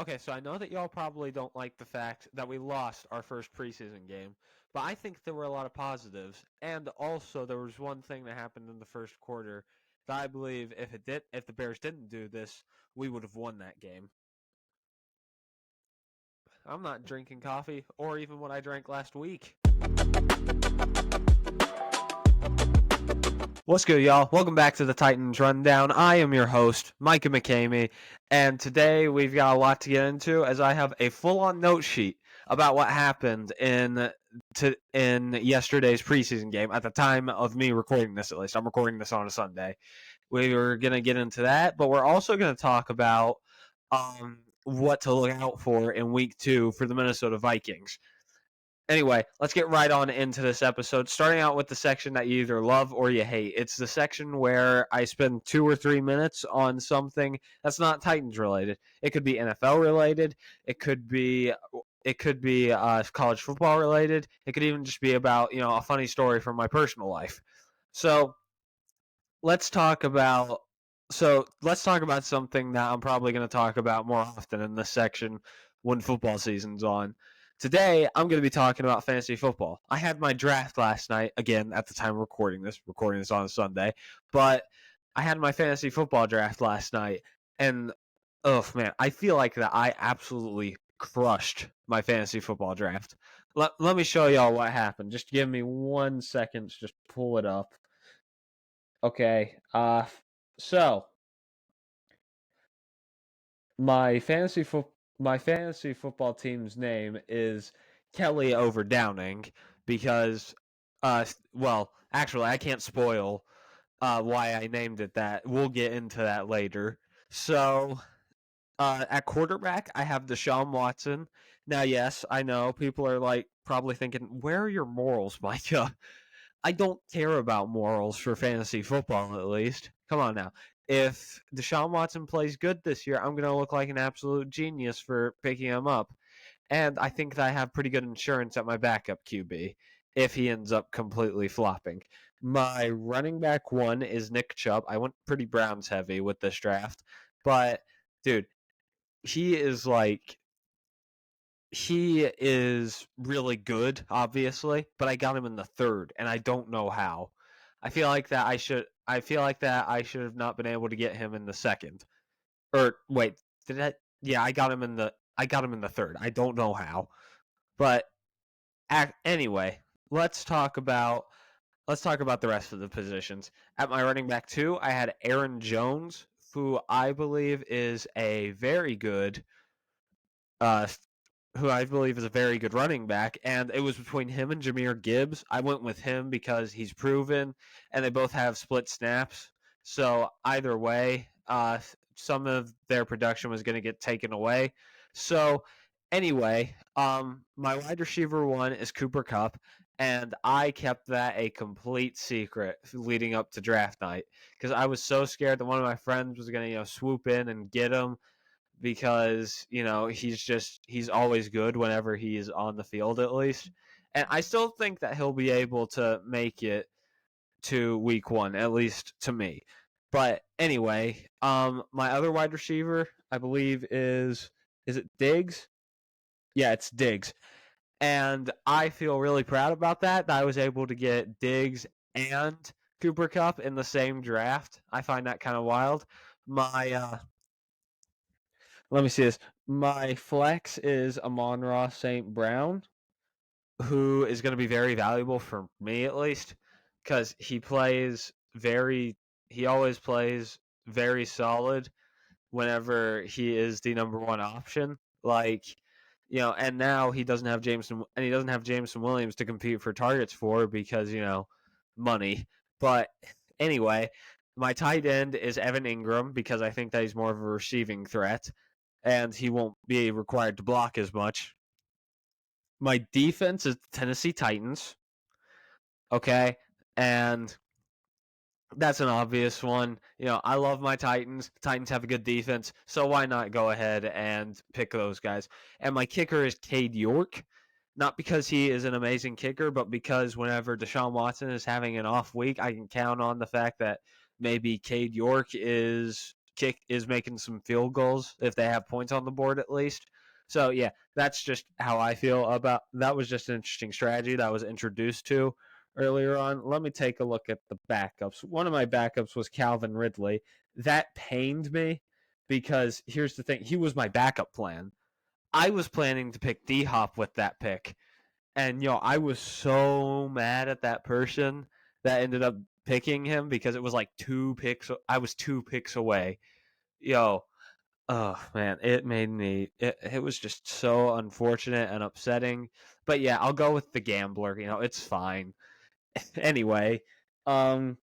Okay, so I know that y'all probably don't like the fact that we lost our first preseason game, but I think there were a lot of positives. And also there was one thing that happened in the first quarter that I believe if the Bears didn't do this, we would have won that game. I'm not drinking coffee or even what I drank last week. What's good, y'all? Welcome back to the Titans Rundown. I am your host, Micah McCamey, and today we've got a lot to get into as I have a full-on note sheet about what happened in yesterday's preseason game. At the time of me recording this, at least, I'm recording this on a Sunday. We were gonna get into that, but we're also gonna talk about what to look out for in Week 2 for the Minnesota Vikings. Anyway, let's get right on into this episode, starting out with the section that you either love or you hate. It's the section where I spend 2 or 3 minutes on something that's not Titans related. It could be NFL related. It could be college football related. It could even just be about a funny story from my personal life. So let's talk about something that I'm probably going to talk about more often in this section when football season's on. Today, I'm going to be talking about fantasy football. I had my draft last night, again, at the time of recording this on a Sunday, but I had my fantasy football draft last night, and oh man, I feel like that I absolutely crushed my fantasy football draft. Let me show y'all what happened. Just give me 1 second to just pull it up. Okay, so my fantasy football team's name is Kelly over Downing because, well, actually, I can't spoil why I named it that. We'll get into that later. So, at quarterback, I have Deshaun Watson. Now, yes, I know people are probably thinking, where are your morals, Micah? I don't care about morals for fantasy football, at least. Come on now. If Deshaun Watson plays good this year, I'm going to look like an absolute genius for picking him up. And I think that I have pretty good insurance at my backup QB if he ends up completely flopping. My running back one is Nick Chubb. I went pretty Browns heavy with this draft. But, dude, he is really good, obviously, but I got him in the third, and I don't know how. I feel like that I should have not been able to get him in the second. Or wait, did I? Yeah, I got him in the third. I don't know how, but anyway, let's talk about the rest of the positions. At my running back two, I had Aaron Jones, who I believe is a very good uh, running back, and it was between him and Jahmyr Gibbs. I went with him because he's proven, and they both have split snaps. So either way, some of their production was going to get taken away. So anyway, my wide receiver one is Cooper Kupp, and I kept that a complete secret leading up to draft night because I was so scared that one of my friends was going to swoop in and get him because he's always good whenever he is on the field, at least. And I still think that he'll be able to make it to week one, at least to me. But anyway, my other wide receiver, I believe, is it Diggs? Yeah, it's Diggs. And I feel really proud about that I was able to get Diggs and Cooper Kupp in the same draft. I find that kind of wild. My Let me see this. My flex is Amon-Ra St. Brown, who is going to be very valuable for me, at least, because he always plays very solid whenever he is the number one option. And now he doesn't have Jameson Williams to compete for targets for because money. But anyway, my tight end is Evan Ingram because I think that he's more of a receiving threat and he won't be required to block as much. My defense is the Tennessee Titans. Okay. And that's an obvious one. I love my Titans. The Titans have a good defense, so why not go ahead and pick those guys? And my kicker is Cade York, not because he is an amazing kicker, but because whenever Deshaun Watson is having an off week, I can count on the fact that maybe Cade York making some field goals if they have points on the board at least. So yeah, that's just how I feel about that. Was just an interesting strategy that I was introduced to earlier on. Let me take a look at the backups. One of my backups was Calvin Ridley. That pained me because here's the thing: he was my backup plan. I was planning to pick D Hop with that pick, and I was so mad at that person that ended up picking him because it was like 2 picks. I was 2 picks away. Yo, oh man, it made me. It was just so unfortunate and upsetting. But yeah, I'll go with the gambler. It's fine. Anyway, um,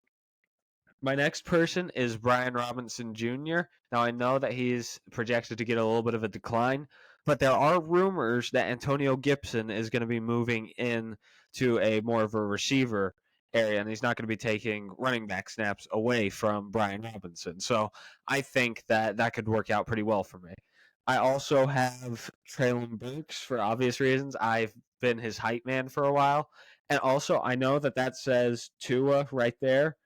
my next person is Brian Robinson Jr. Now, I know that he's projected to get a little bit of a decline, but there are rumors that Antonio Gibson is going to be moving in to a more of a receiver area, and he's not going to be taking running back snaps away from Brian Robinson. So I think that could work out pretty well for me. I also have Traylon Burks for obvious reasons. I've been his hype man for a while. And also, I know that says Tua right there,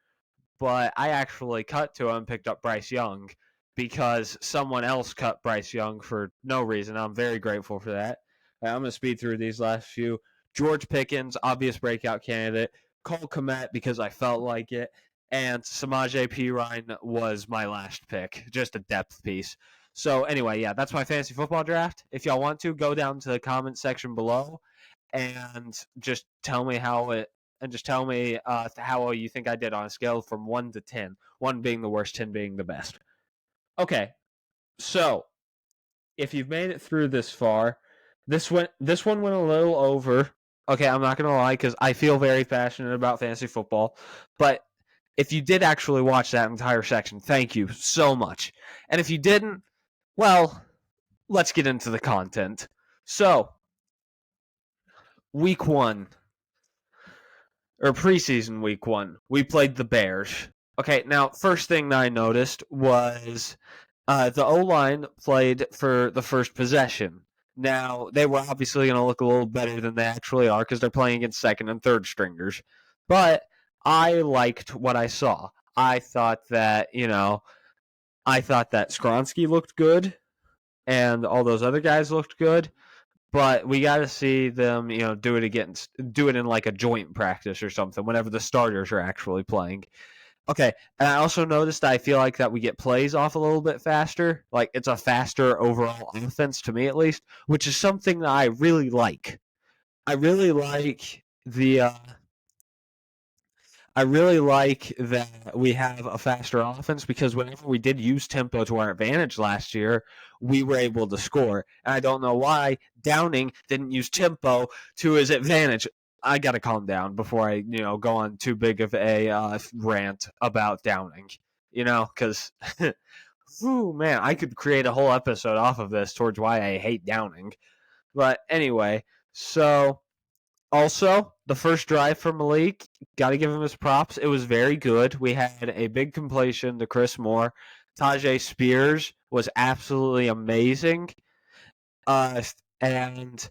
but I actually cut to him and picked up Bryce Young because someone else cut Bryce Young for no reason. I'm very grateful for that. I'm going to speed through these last few. George Pickens, obvious breakout candidate. Cole Kmet because I felt like it. And Samaje Perine was my last pick, just a depth piece. So anyway, yeah, that's my fantasy football draft. If y'all want to, go down to the comment section below and just tell me how you think I did on a scale from 1 to 10. 1 being the worst, 10 being the best. Okay, so if you've made it through this far, this one went a little over. Okay, I'm not gonna lie because I feel very passionate about fantasy football, but if you did actually watch that entire section, thank you so much. And if you didn't, well, let's get into the content. So, week 1. Or preseason week 1, we played the Bears. Okay, now first thing that I noticed was the O-line played for the first possession. Now, they were obviously going to look a little better than they actually are because they're playing against second and third stringers. But I liked what I saw. I thought that Skronsky looked good and all those other guys looked good. But we got to see them, do it in like a joint practice or something whenever the starters are actually playing. Okay, and I also noticed that I feel like that we get plays off a little bit faster. Like it's a faster overall offense to me at least, which is something that I really like. I really like that we have a faster offense because whenever we did use tempo to our advantage last year, we were able to score. And I don't know why Downing didn't use tempo to his advantage. I got to calm down before I, go on too big of a rant about Downing, because, man, I could create a whole episode off of this towards why I hate Downing. But anyway, so also, the first drive for Malik, got to give him his props. It was very good. We had a big completion to Chris Moore. Tajay Spears was absolutely amazing. And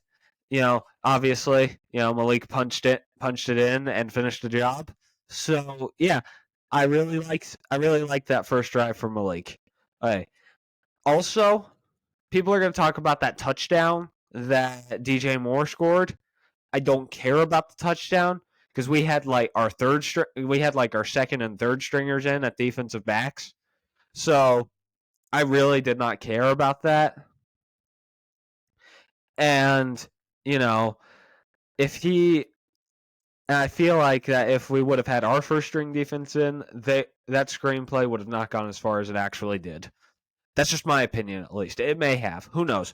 obviously, Malik punched it in and finished the job. So yeah, I really liked that first drive for Malik. Okay. Also, people are going to talk about that touchdown that DJ Moore scored. I don't care about the touchdown because we had like our second and third stringers in at defensive backs. So I really did not care about that. And, I feel like that if we would have had our first string defense in, that screenplay would have not gone as far as it actually did. That's just my opinion, at least. It may have. Who knows?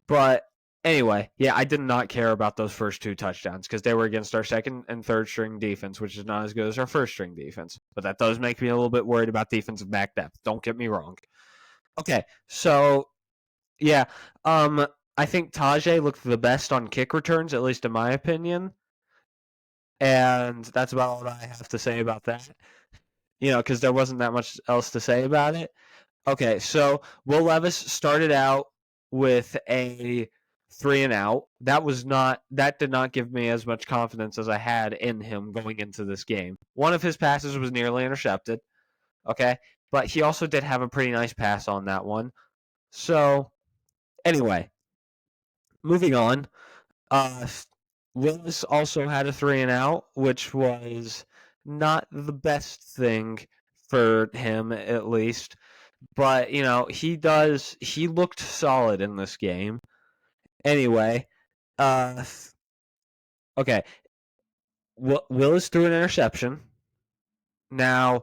But anyway, yeah, I did not care about those first 2 touchdowns because they were against our second and third string defense, which is not as good as our first string defense. But that does make me a little bit worried about defensive back depth. Don't get me wrong. Okay, so yeah, I think Tajay looked the best on kick returns, at least in my opinion. And that's about all I have to say about that. Because there wasn't that much else to say about it. Okay, so Will Levis started out with a 3 and out. That did not give me as much confidence as I had in him going into this game. One of his passes was nearly intercepted. Okay, but he also did have a pretty nice pass on that one. So, anyway, moving on. Uh, Willis also had a 3-and-out, which was not the best thing for him, at least. But, he looked solid in this game. Anyway, uh, okay. Willis threw an interception. Now,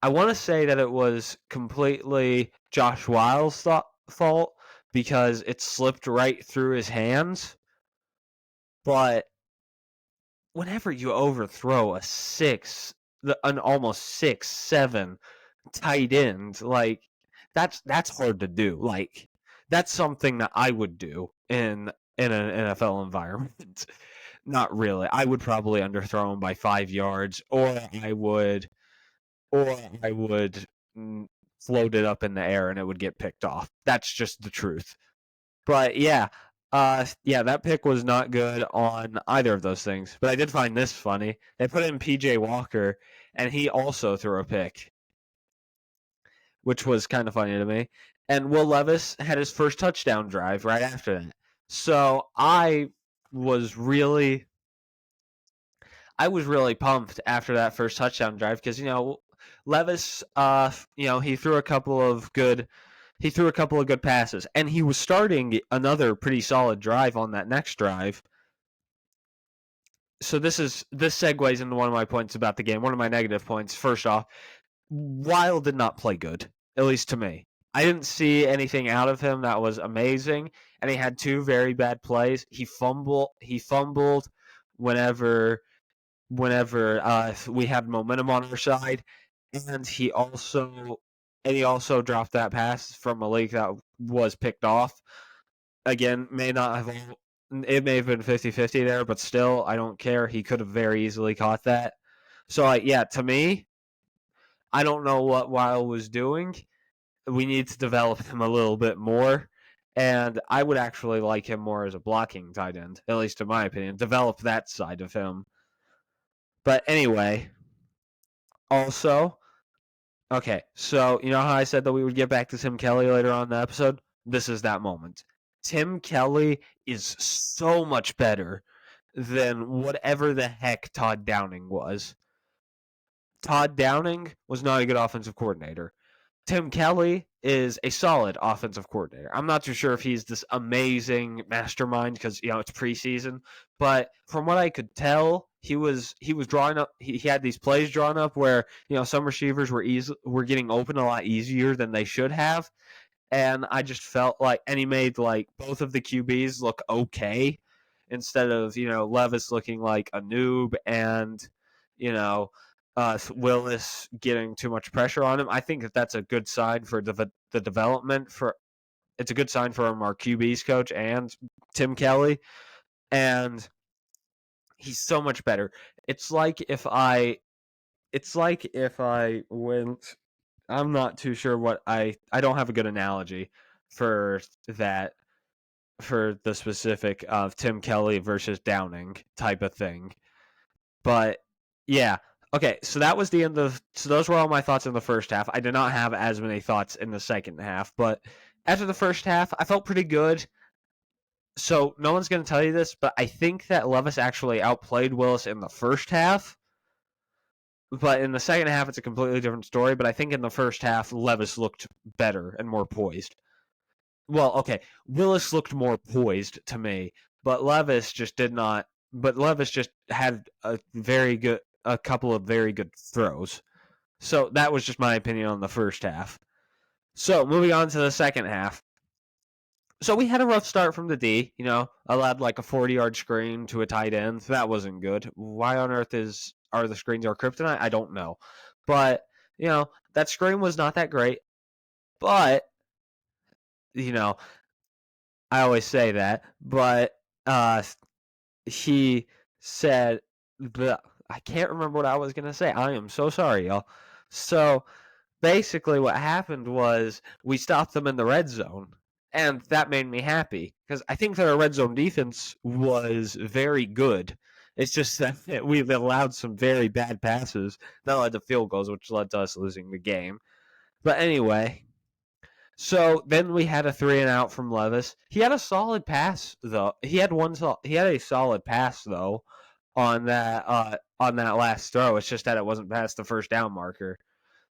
I want to say that it was completely Josh Wiles' fault because it slipped right through his hands. But whenever you overthrow an almost 6'7" tight end, like that's hard to do. Like that's something that I would do in an NFL environment. Not really. I would probably underthrow him by 5 yards, or I would float it up in the air and it would get picked off. That's just the truth. But yeah, that pick was not good on either of those things. But I did find this funny. They put in PJ Walker, and he also threw a pick, which was kind of funny to me. And Will Levis had his first touchdown drive right after that. So I was really pumped after that first touchdown drive because Levis, he threw a couple of good passes, and he was starting another pretty solid drive on that next drive. So this segues into one of my points about the game. One of my negative points. First off, Weil did not play good, at least to me. I didn't see anything out of him that was amazing, and he had two very bad plays. He fumbled whenever we had momentum on our side, and he also dropped that pass from Malik that was picked off. Again, it may have been 50-50 there, but still, I don't care. He could have very easily caught that. So, to me, I don't know what Weil was doing. We need to develop him a little bit more. And I would actually like him more as a blocking tight end, at least in my opinion. Develop that side of him. But anyway, also, okay, so you know how I said that we would get back to Tim Kelly later on in the episode? This is that moment. Tim Kelly is so much better than whatever the heck Todd Downing was. Todd Downing was not a good offensive coordinator. Tim Kelly is a solid offensive coordinator. I'm not too sure if he's this amazing mastermind because it's preseason, but from what I could tell, he was drawing up. He had these plays drawn up where some receivers were getting open a lot easier than they should have, and I just felt like, and he made like both of the QBs look okay instead of Levis looking like a noob and Willis getting too much pressure on him. I think that's a good sign for the development it's a good sign for our QB's coach and Tim Kelly, and he's so much better. It's like if I went. I'm not too sure what I don't have a good analogy for that, for the specific of Tim Kelly versus Downing type of thing. But yeah. Okay, so that was the end of. So those were all my thoughts in the first half. I did not have as many thoughts in the second half, but after the first half, I felt pretty good. So no one's going to tell you this, but I think that Levis actually outplayed Willis in the first half. But in the second half, it's a completely different story. But I think in the first half, Levis looked better and more poised. Well, okay, Willis looked more poised to me, but Levis just did not. But Levis just had a couple of very good throws. So that was just my opinion on the first half. So moving on to the second half. So we had a rough start from the D. Allowed like a 40-yard screen to a tight end. That wasn't good. Why on earth are the screens our kryptonite? I don't know. But that screen was not that great. But I always say that. But he said, I can't remember what I was gonna say. I am so sorry, y'all. So basically what happened was we stopped them in the red zone, and that made me happy because I think that our red zone defense was very good. It's just that we've allowed some very bad passes that led to field goals, which led to us losing the game. But anyway, so then we had a 3-and-out from Levis. He had a solid pass though. He had a solid pass though on that last throw. It's just that it wasn't past the first down marker.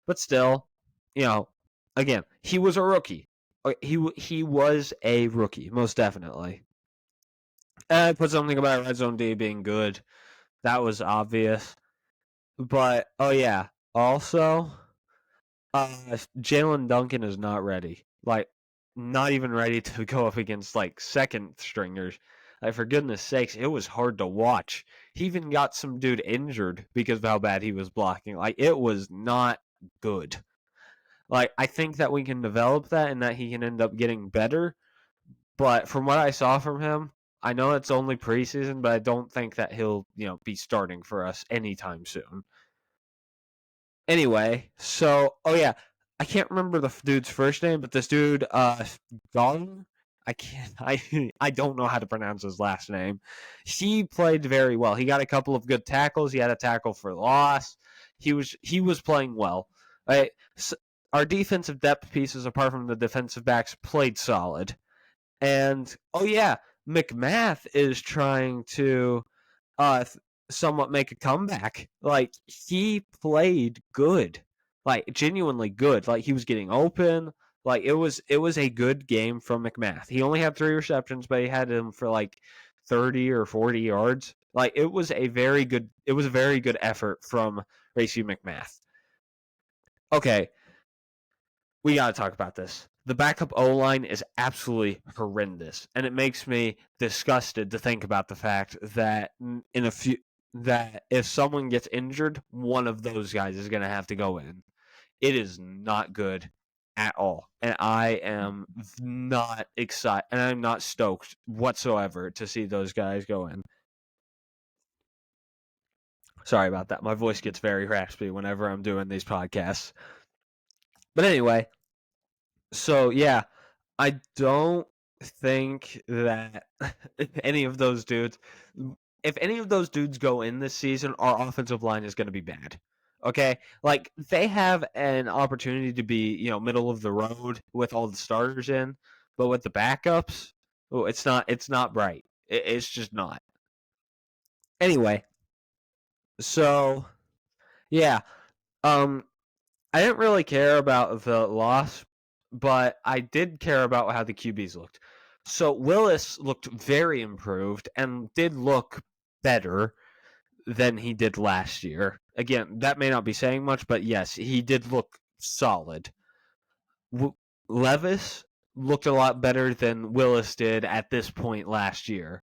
But still, again, he was a rookie. He was a rookie, most definitely. And I put something about Red Zone D being good. That was obvious. But also, Jalen Duncan is not ready. Like, not even ready to go up against like second stringers. Like, for goodness sakes, it was hard to watch. He even got some dude injured because of how bad he was blocking. Like, it was not good. Like, I think that we can develop that and that he can end up getting better. But from what I saw from him, I know it's only preseason, but I don't think that he'll, be starting for us anytime soon. Anyway, so I can't remember the dude's first name, but this dude, Gong, I don't know how to pronounce his last name. He played very well. He got a couple of good tackles. He had a tackle for loss. He was playing well. Right? So our defensive depth pieces, apart from the defensive backs, played solid. And McMath is trying to somewhat make a comeback. Like, he played good, like genuinely good. Like, he was getting open. Like, it was a good game from McMath. He only had 3 receptions, but he had him for like 30 or 40 yards. Like, it was a very good effort from Racey McMath. Okay, we got to talk about this. The backup O-line is absolutely horrendous, and it makes me disgusted to think about the fact that that if someone gets injured, one of those guys is going to have to go in. It is not good at all, and I am not excited, and I'm not stoked whatsoever to see those guys go in. Sorry about that. My voice gets very raspy whenever I'm doing these podcasts. But anyway, so I don't think that if any of those dudes go in this season, our offensive line is going to be bad. Okay? Like, they have an opportunity to be, middle of the road with all the starters in, but with the backups, it's not bright. It's just not. Anyway, so I didn't really care about the loss, but I did care about how the QBs looked. So Willis looked very improved and did look better than he did last year. Again, that may not be saying much, but yes, he did look solid. Levis looked a lot better than Willis did at this point last year.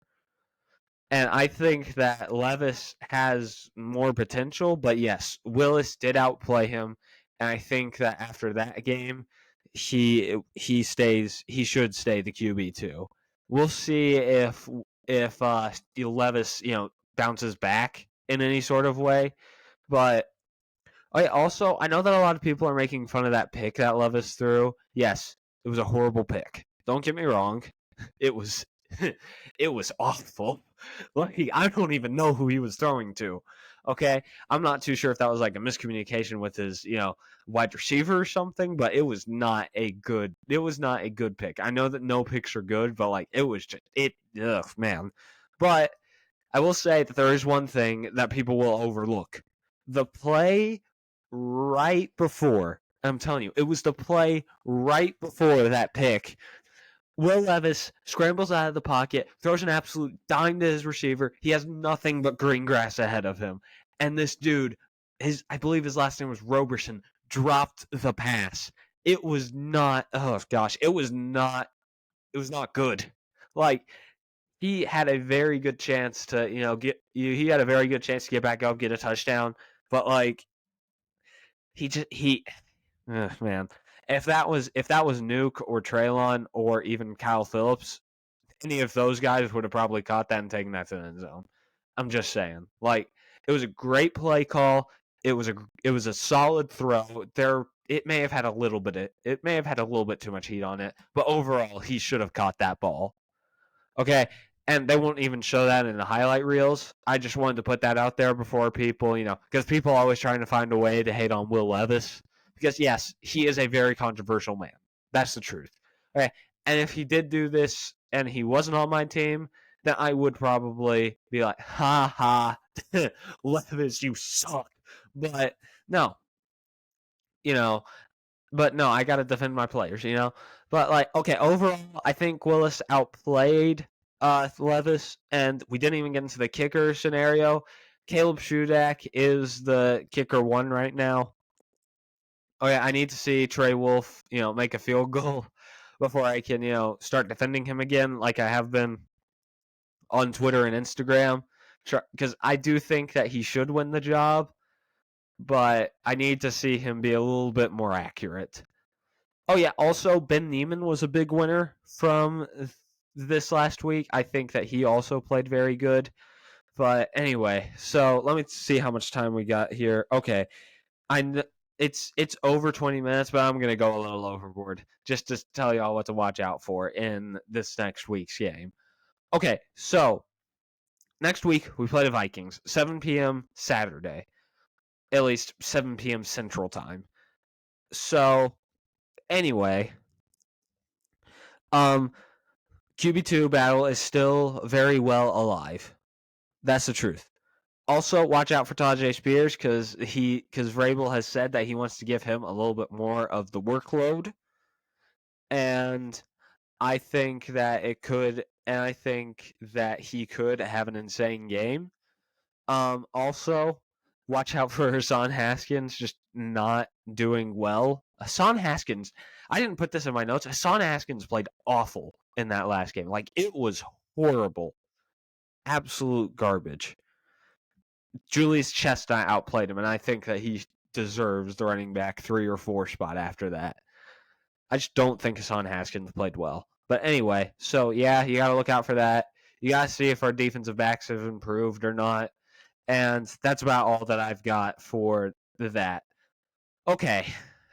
And I think that Levis has more potential, but yes, Willis did outplay him. And I think that after that game, he should stay the QB too. We'll see if Levis bounces back in any sort of way. But I know that a lot of people are making fun of that pick that Levis threw. Yes, it was a horrible pick. Don't get me wrong. It was it was awful. Like, I don't even know who he was throwing to. Okay, I'm not too sure if that was like a miscommunication with his, wide receiver or something, but it was not a good pick. I know that no picks are good, but like, it was just man. But I will say that there is one thing that people will overlook. The play right before, I'm telling you, it was the play right before that pick. Will Levis scrambles out of the pocket, throws an absolute dime to his receiver. He has nothing but green grass ahead of him. And this dude, I believe his last name was Roberson, dropped the pass. It was not, it was not good. Like, he had a very good chance to, he had a very good chance to get back up, get a touchdown. But like, man. If that was Nuke or Traylon or even Kyle Phillips, any of those guys would have probably caught that and taken that to the end zone. I'm just saying. Like, it was a great play call. It was a solid throw. It may have had a little bit too much heat on it, but overall he should have caught that ball. Okay? And they won't even show that in the highlight reels. I just wanted to put that out there before people, because people are always trying to find a way to hate on Will Levis. because yes, he is a very controversial man. That's the truth. Okay, and if he did do this and he wasn't on my team, then I would probably be like, ha ha, Levis, you suck. But no, you know, but no, I got to defend my players, you know. But like, okay, overall, I think Willis outplayed Levis, and we didn't even get into the kicker scenario. Caleb Shudak is the kicker one right now. Oh yeah, I need to see Trey Wolf, make a field goal before I can, start defending him again, like I have been on Twitter and Instagram, because I do think that he should win the job, but I need to see him be a little bit more accurate. Oh yeah, also Ben Neiman was a big winner from this last week. I think that he also played very good. But anyway, so let me see how much time we got here. Okay, it's over 20 minutes, but I'm gonna go a little overboard just to tell y'all what to watch out for in this next week's game. Okay, so next week we play the Vikings, 7 p.m. Saturday, at least 7 p.m. Central Time. So anyway, QB2 battle is still very well alive. That's the truth. Also, watch out for Tajay Spears because Vrabel has said that he wants to give him a little bit more of the workload, and I think that I think that he could have an insane game. Also, watch out for Hassan Haskins just not doing well. Hassan Haskins, I didn't put this in my notes. Hassan Haskins played awful in that last game. Like, it was horrible. Absolute garbage. Julius Chestnut outplayed him, and I think that he deserves the running back 3 or 4 spot after that. I just don't think Hassan Haskins played well. But anyway, so yeah, you got to look out for that. You got to see if our defensive backs have improved or not. And that's about all that I've got for that. Okay,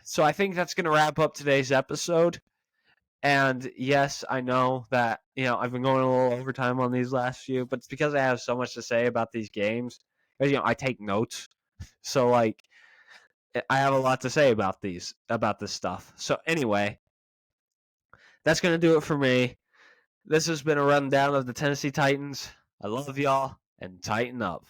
so I think that's going to wrap up today's episode. And yes, I know that, I've been going a little overtime on these last few, but it's because I have so much to say about these games. Because, I take notes. So, like, I have a lot to say about this stuff. So, anyway, that's going to do it for me. This has been a rundown of the Tennessee Titans. I love y'all, and tighten up.